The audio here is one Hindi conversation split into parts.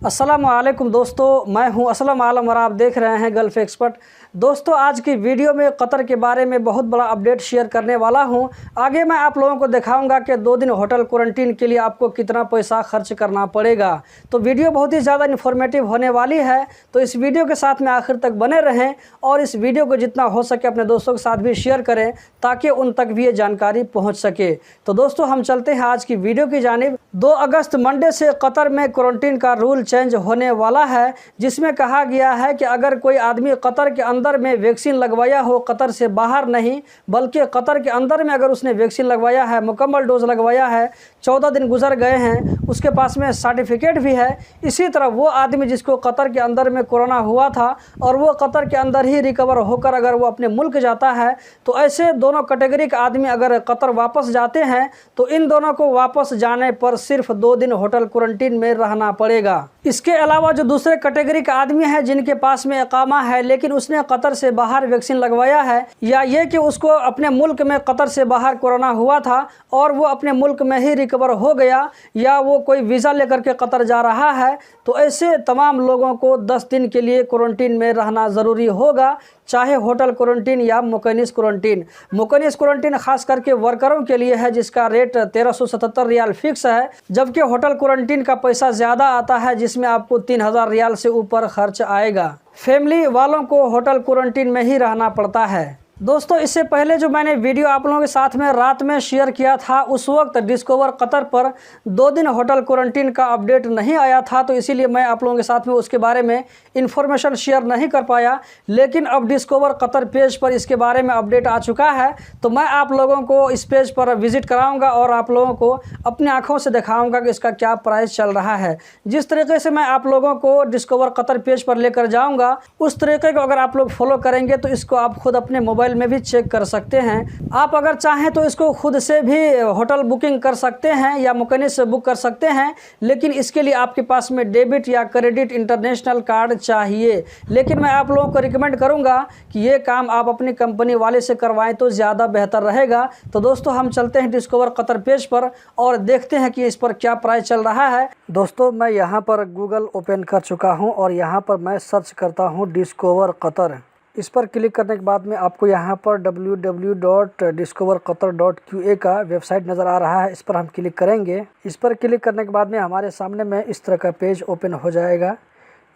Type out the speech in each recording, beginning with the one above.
अस्सलामुअलैकुम दोस्तों, मैं हूं असलम आलम और आप देख रहे हैं गल्फ़ एक्सपर्ट। दोस्तों, आज की वीडियो में कतर के बारे में बहुत बड़ा अपडेट शेयर करने वाला हूं। आगे मैं आप लोगों को दिखाऊंगा कि 2 दिन होटल क्वारंटीन के लिए आपको कितना पैसा खर्च करना पड़ेगा। तो वीडियो बहुत ही ज़्यादा इन्फॉर्मेटिव होने वाली है, तो इस वीडियो के साथ में आखिर तक बने रहें और इस वीडियो को जितना हो सके अपने दोस्तों के साथ भी शेयर करें ताकि उन तक भी ये जानकारी पहुँच सके। तो दोस्तों, हम चलते हैं आज की वीडियो की जानिब। 2 अगस्त मंडे से कतर में क्वारंटीन का रूल चेंज होने वाला है, जिसमें कहा गया है कि अगर कोई आदमी कतर के अंदर में वैक्सीन लगवाया हो, कतर से बाहर नहीं बल्कि कतर के अंदर में अगर उसने वैक्सीन लगवाया है, मुकम्मल डोज लगवाया है, 14 दिन गुजर गए हैं, उसके पास में सर्टिफिकेट भी है। इसी तरह वो आदमी जिसको कतर के अंदर में कोरोना हुआ था और वो कतर के अंदर ही रिकवर होकर अगर वो अपने मुल्क जाता है, तो ऐसे दोनों कैटेगरी के आदमी अगर कतर वापस जाते हैं तो इन दोनों को वापस जाने पर सिर्फ 2 दिन होटल क्वारंटीन में रहना पड़ेगा। इसके अलावा जो दूसरे कैटेगरी का आदमी है जिनके पास में इकामा है लेकिन उसने कतर से बाहर वैक्सीन लगवाया है, या ये कि उसको अपने मुल्क में कतर से बाहर कोरोना हुआ था और वो अपने मुल्क में ही रिकवर हो गया, या वो कोई वीज़ा लेकर के कतर जा रहा है, तो ऐसे तमाम लोगों को 10 दिन के लिए क्वारंटीन में रहना ज़रूरी होगा, चाहे होटल क्वारंटीन या मुकनिस क्वारंटीन। मुकनिस क्वारंटीन खास करके वर्करों के लिए है, जिसका रेट 1377 रियाल फिक्स है, जबकि होटल क्वारंटीन का पैसा ज़्यादा आता है जिसमें आपको 3000 रियाल से ऊपर खर्च आएगा। फैमिली वालों को होटल क्वारंटीन में ही रहना पड़ता है। दोस्तों, इससे पहले जो मैंने वीडियो आप लोगों के साथ में रात में शेयर किया था, उस वक्त डिस्कवर कतर पर 2 दिन होटल क्वारंटीन का अपडेट नहीं आया था, तो इसीलिए मैं आप लोगों के साथ में उसके बारे में इन्फॉर्मेशन शेयर नहीं कर पाया। लेकिन अब डिस्कवर कतर पेज पर इसके बारे में अपडेट आ चुका है, तो मैं आप लोगों को इस पेज पर विज़िट कराऊंगा और आप लोगों को अपनी आँखों से दिखाऊँगा कि इसका क्या प्राइस चल रहा है। जिस तरीके से मैं आप लोगों को डिस्कवर कतर पेज पर लेकर जाऊँगा, उस तरीके को अगर आप लोग फॉलो करेंगे तो इसको आप खुद अपने मोबाइल में भी चेक कर सकते हैं। आप अगर चाहें तो इसको खुद से भी होटल बुकिंग कर सकते हैं या मुकनिस से बुक कर सकते हैं, लेकिन इसके लिए आपके पास में डेबिट या क्रेडिट इंटरनेशनल कार्ड चाहिए। लेकिन मैं आप लोगों को रिकमेंड करूंगा कि ये काम आप अपनी कंपनी वाले से करवाएं तो ज़्यादा बेहतर रहेगा। तो दोस्तों, हम चलते हैं डिस्कवर कतर पेज पर और देखते हैं कि इस पर क्या प्राइस चल रहा है। दोस्तों, मैं यहाँ पर गूगल ओपन कर चुका हूँ और यहाँ पर मैं सर्च करता हूँ डिस्कवर कतर। इस पर क्लिक करने के बाद में आपको यहाँ पर www.discoverqatar.qa का वेबसाइट नज़र आ रहा है। इस पर हम क्लिक करेंगे। इस पर क्लिक करने के बाद में हमारे सामने में इस तरह का पेज ओपन हो जाएगा।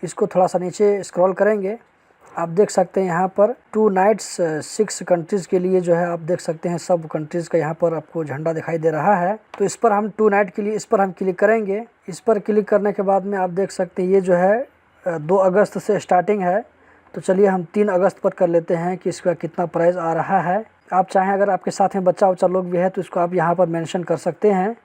इसको थोड़ा सा नीचे स्क्रॉल करेंगे, आप देख सकते हैं यहाँ पर 2 नाइट्स 6 कंट्रीज़ के लिए जो है आप देख सकते हैं सब कंट्रीज़ का यहाँ पर आपको झंडा दिखाई दे रहा है। तो इस पर हम 2 नाइट के लिए इस पर हम क्लिक करेंगे। इस पर क्लिक करने के बाद में आप देख सकते हैं ये जो है 2 अगस्त से स्टार्टिंग है। तो चलिए हम 3 अगस्त पर कर लेते हैं कि इसका कितना प्राइस आ रहा है। आप चाहें अगर आपके साथ में बच्चा उच्चा लोग भी है तो इसको आप यहाँ पर मेंशन कर सकते हैं।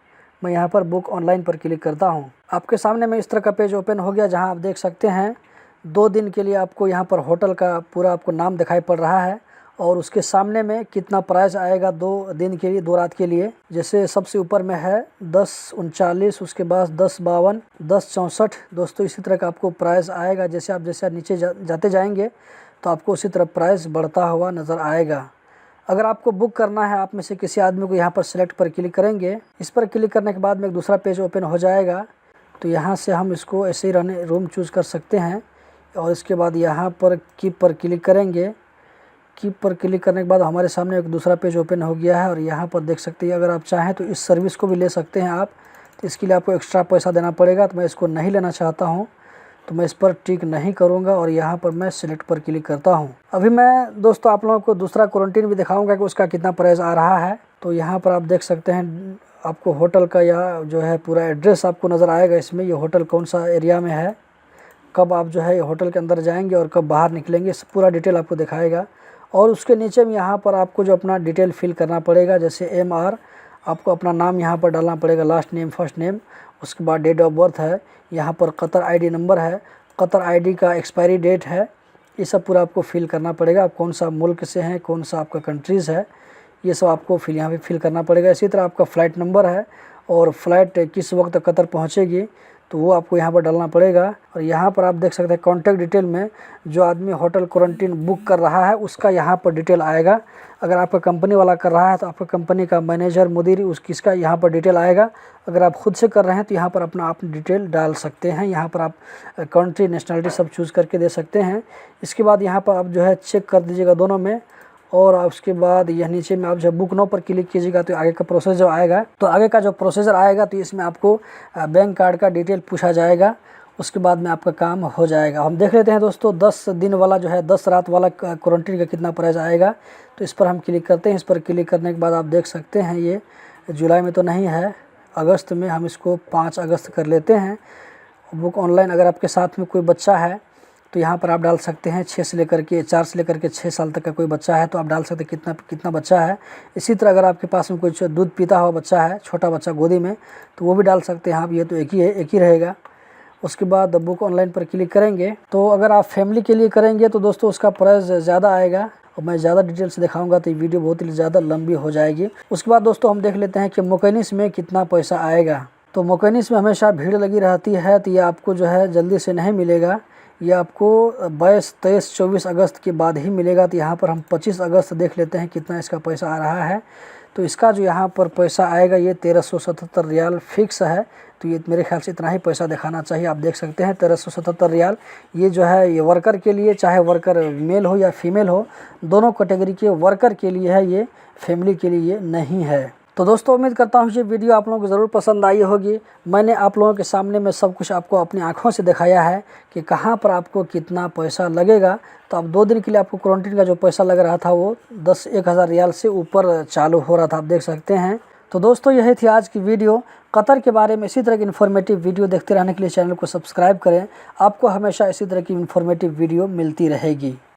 मैं यहाँ पर बुक ऑनलाइन पर क्लिक करता हूँ। आपके सामने में इस तरह का पेज ओपन हो गया, जहाँ आप देख सकते हैं 2 दिन के लिए आपको यहाँ पर होटल का पूरा आपको नाम दिखाई पड़ रहा है और उसके सामने में कितना प्राइस आएगा 2 दिन के लिए 2 रात के लिए। जैसे सबसे ऊपर में है 1039, उसके बाद 1052, 1064। दोस्तों, इसी तरह का आपको प्राइस आएगा। जैसे आप नीचे जाते जाएंगे तो आपको उसी तरह प्राइस बढ़ता हुआ नज़र आएगा। अगर आपको बुक करना है, आप में से किसी आदमी को यहाँ पर सिलेक्ट पर क्लिक करेंगे। इस पर क्लिक करने के बाद में एक दूसरा पेज ओपन हो जाएगा। तो यहाँ से हम इसको ऐसे ही रहने रूम चूज़ कर सकते हैं और इसके बाद यहाँ पर कीप पर क्लिक करेंगे। कीप पर क्लिक करने के बाद हमारे सामने एक दूसरा पेज ओपन हो गया है और यहाँ पर देख सकते हैं अगर आप चाहें तो इस सर्विस को भी ले सकते हैं आप। तो इसके लिए आपको एक्स्ट्रा पैसा देना पड़ेगा, तो मैं इसको नहीं लेना चाहता हूँ, तो मैं इस पर टिक नहीं करूँगा और यहाँ पर मैं सिलेक्ट पर क्लिक करता हूँ। अभी मैं दोस्तों आप लोगों को दूसरा क्वारंटीन भी दिखाऊँगा कि उसका कितना प्राइस आ रहा है। तो यहाँ पर आप देख सकते हैं आपको होटल का या जो है पूरा एड्रेस आपको नज़र आएगा। इसमें ये होटल कौन सा एरिया में है, कब आप जो है होटल के अंदर जाएंगे और कब बाहर निकलेंगे, पूरा डिटेल आपको दिखाएगा। और उसके नीचे में यहाँ पर आपको जो अपना डिटेल फिल करना पड़ेगा, जैसे MR आपको अपना नाम यहाँ पर डालना पड़ेगा, लास्ट नेम फर्स्ट नेम, उसके बाद डेट ऑफ बर्थ है, यहाँ पर कतर ID नंबर है, कतर ID का एक्सपायरी डेट है, ये सब पूरा आपको फिल करना पड़ेगा। आप कौन सा मुल्क से हैं, कौन सा आपका कंट्रीज़ है, ये सब आपको यहाँ पे फिल करना पड़ेगा। इसी तरह आपका फ़्लाइट नंबर है और फ़्लाइट किस वक्त कतर पहुँचेगी। तो वो आपको यहाँ पर डालना पड़ेगा। और यहाँ पर आप देख सकते हैं कॉन्टैक्ट डिटेल में जो आदमी होटल क्वारंटीन बुक कर रहा है उसका यहाँ पर डिटेल आएगा। अगर आपका कंपनी वाला कर रहा है तो आपका कंपनी का मैनेजर मुदीर किसका यहाँ पर डिटेल आएगा। अगर आप खुद से कर रहे हैं तो यहाँ पर अपना आप डिटेल डाल सकते हैं। यहाँ पर आप कंट्री नेशनलिटी सब चूज़ करके दे सकते हैं। इसके बाद यहाँ पर आप जो है चेक कर दीजिएगा दोनों में, और उसके बाद यह नीचे में आप जब बुक नाउ पर क्लिक कीजिएगा तो आगे का प्रोसेस जो आएगा, तो आगे का जो प्रोसीजर आएगा तो इसमें आपको बैंक कार्ड का डिटेल पूछा जाएगा। उसके बाद में आपका काम हो जाएगा। हम देख लेते हैं दोस्तों 10 दिन वाला जो है 10 रात वाला क्वारंटीन का कितना प्राइस आएगा। तो इस पर हम क्लिक करते हैं। इस पर क्लिक करने के बाद आप देख सकते हैं ये जुलाई में तो नहीं है, अगस्त में हम इसको 5 अगस्त कर लेते हैं। बुक ऑनलाइन अगर आपके साथ में कोई बच्चा है तो यहाँ पर आप डाल सकते हैं 4 से लेकर के 6 साल तक का कोई बच्चा है तो आप डाल सकते हैं कितना बच्चा है। इसी तरह अगर आपके पास में कोई दूध पीता हुआ बच्चा है, छोटा बच्चा गोदी में, तो वो भी डाल सकते हैं आप। ये तो एक ही रहेगा। उसके बाद बुक ऑनलाइन पर क्लिक करेंगे। तो अगर आप फैमिली के लिए करेंगे तो दोस्तों उसका प्राइस ज़्यादा आएगा और मैं ज़्यादा डिटेल से दिखाऊंगा तो ये वीडियो बहुत ही ज़्यादा लंबी हो जाएगी। उसके बाद दोस्तों हम देख लेते हैं कि मोकेनिस में कितना पैसा आएगा। तो मोकेनिस में हमेशा भीड़ लगी रहती है तो ये आपको जो है जल्दी से नहीं मिलेगा। ये आपको 22, 23, 24 अगस्त के बाद ही मिलेगा। तो यहाँ पर हम 25 अगस्त देख लेते हैं कितना इसका पैसा आ रहा है। तो इसका जो यहाँ पर पैसा आएगा ये 1377 रियाल फिक्स है। तो ये मेरे ख्याल से इतना ही पैसा दिखाना चाहिए। आप देख सकते हैं 1377 रियाल। ये जो है ये वर्कर के लिए, चाहे वर्कर मेल हो या फीमेल हो, दोनों कैटेगरी के वर्कर के लिए है, ये फैमिली के लिए नहीं है। तो दोस्तों उम्मीद करता हूँ ये वीडियो आप लोगों को ज़रूर पसंद आई होगी। मैंने आप लोगों के सामने में सब कुछ आपको अपनी आंखों से दिखाया है कि कहाँ पर आपको कितना पैसा लगेगा। तो अब 2 दिन के लिए आपको क्वारंटीन का जो पैसा लग रहा था वो 10,000 रियाल से ऊपर चालू हो रहा था, आप देख सकते हैं। तो दोस्तों यही थी आज की वीडियो कतर के बारे में। इसी तरह की इन्फॉर्मेटिव वीडियो देखते रहने के लिए चैनल को सब्सक्राइब करें। आपको हमेशा इसी तरह की इन्फॉर्मेटिव वीडियो मिलती रहेगी।